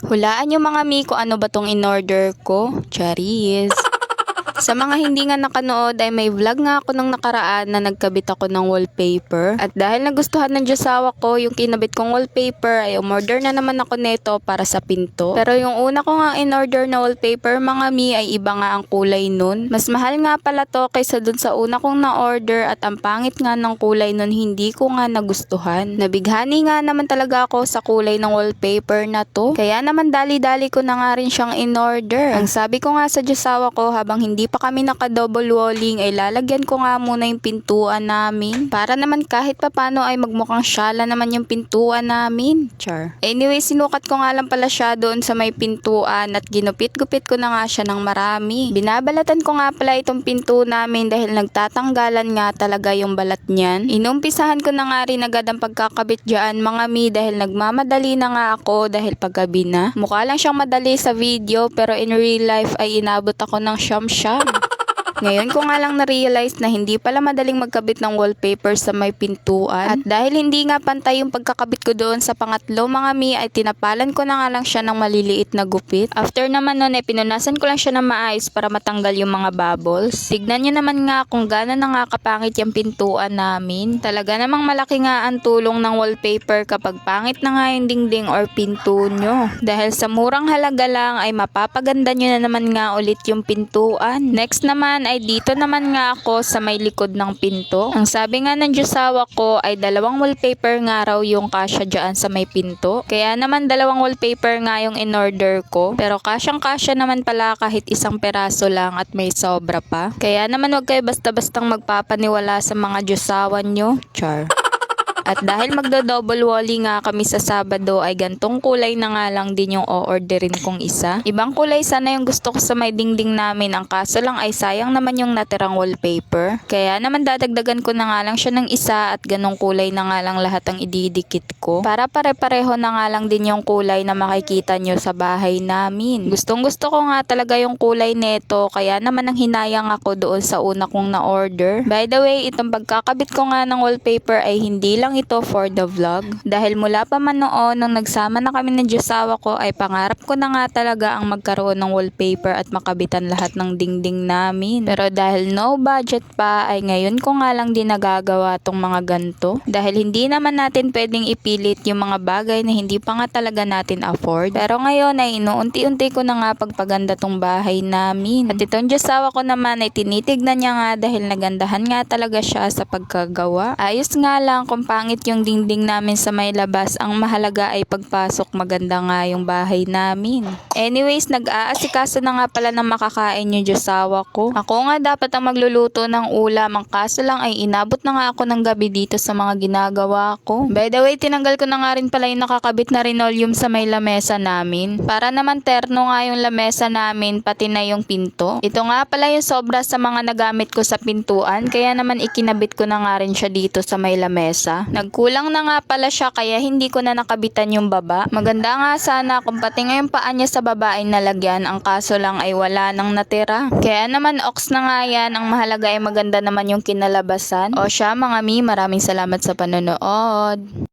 Hulaan nyo mga mi kung ano ba tong in-order ko. Charis. Sa mga hindi nga nakanood ay may vlog nga ako nung nakaraan na nagkabit ako ng wallpaper. At dahil nagustuhan ng josawa ko yung kinabit kong wallpaper ay umorder na naman ako nito para sa pinto. Pero yung una ko nga in-order na wallpaper mga mi ay iba nga ang kulay nun. Mas mahal nga pala to kaysa dun sa una kong na-order at ang pangit nga ng kulay nun hindi ko nga nagustuhan. Nabighani nga naman talaga ako sa kulay ng wallpaper na to. Kaya naman dali-dali ko na nga rin siyang in-order. Ang sabi ko nga sa josawa ko habang hindi pa kami naka-double walling ay lalagyan ko nga muna yung pintuan namin para naman kahit papano ay magmukhang syala naman yung pintuan namin. Char. Anyway, sinukat ko nga lang pala siya doon sa may pintuan at ginupit-gupit ko na nga siya ng marami. Binabalatan ko nga pala itong pinto namin dahil nagtatanggalan nga talaga yung balat niyan. Inumpisahan ko na nga rin agad ang pagkakabit dyan mga mi dahil nagmamadali na nga ako dahil paggabi na. Mukha lang siyang madali sa video pero in real life ay inabot ako ng siyam-siyam. Ngayon ko nga lang na-realize na hindi pala madaling magkabit ng wallpaper sa may pintuan. At dahil hindi nga pantay yung pagkakabit ko doon sa pangatlo mga mi ay tinapalan ko na nga lang siya ng maliliit na gupit. After naman nun ay pinunasan ko lang siya ng maayos para matanggal yung mga bubbles. Tignan nyo naman nga kung gaano na nga kapangit yung pintuan namin. Talaga namang malaki nga ang tulong ng wallpaper kapag pangit na nga yung dingding or pinto nyo. Dahil sa murang halaga lang ay mapapaganda nyo na naman nga ulit yung pintuan. Next naman ay dito naman nga ako sa may likod ng pinto. Ang sabi nga ng josawa ko ay 2 wallpaper nga raw yung kasya dyan sa may pinto. Kaya naman 2 wallpaper nga yung in-order ko. Pero kasyang-kasya naman pala kahit 1 peraso lang at may sobra pa. Kaya naman wag kayo basta-bastang magpapaniwala sa mga josawa nyo. Char. At dahil magdo-double walling nga kami sa Sabado ay gantong kulay na nga lang din yung o-orderin kong isa. Ibang kulay sana yung gusto ko sa may dingding namin. Ang kaso lang ay sayang naman yung natirang wallpaper. Kaya naman dadagdagan ko na nga lang siya ng isa at ganong kulay na nga lang lahat ang ididikit ko. Para pare-pareho na nga lang din yung kulay na makikita nyo sa bahay namin. Gustong gusto ko nga talaga yung kulay neto kaya naman ang hinayang ako doon sa una kong na-order. By the way, itong pagkakabit ko nga ng wallpaper ay hindi lang ito for the vlog. Dahil mula pa man noon nung nagsama na kami ng josawa ko ay pangarap ko na nga talaga ang magkaroon ng wallpaper at makabitan lahat ng dingding namin. Pero dahil no budget pa ay ngayon ko nga lang din nagagawa tong mga ganto. Dahil hindi naman natin pwedeng ipilit yung mga bagay na hindi pa nga talaga natin afford. Pero ngayon ay inuunti-unti ko na nga pagpaganda tong bahay namin. At itong josawa ko naman ay tinitignan niya nga dahil nagandahan nga talaga siya sa pagkagawa. Ayos nga lang kung pangit yung dingding namin sa may labas. Ang mahalaga ay pagpasok maganda nga yung bahay namin. Anyways, nag-aasikaso na nga pala ng makakain yung josawa ko. Ako nga dapat ang magluluto ng ulam. Ang kaso lang ay inabot na nga ako ng gabi dito sa mga ginagawa ko. By the way, tinanggal ko na nga rin pala yung nakakabit na linoleum sa may lamesa namin. Para naman terno nga yung lamesa namin pati na yung pinto. Ito nga pala yung sobra sa mga nagamit ko sa pintuan. Kaya naman ikinabit ko na nga rin siya dito sa may lamesa. Nagkulang na nga pala siya kaya hindi ko na nakabitan yung baba. Maganda nga sana kung pati nga yung paa niya sa baba ay nalagyan. Ang kaso lang ay wala nang natira. Kaya naman ox na nga yan. Ang mahalaga ay maganda naman yung kinalabasan. O siya mga mi, maraming salamat sa panonood.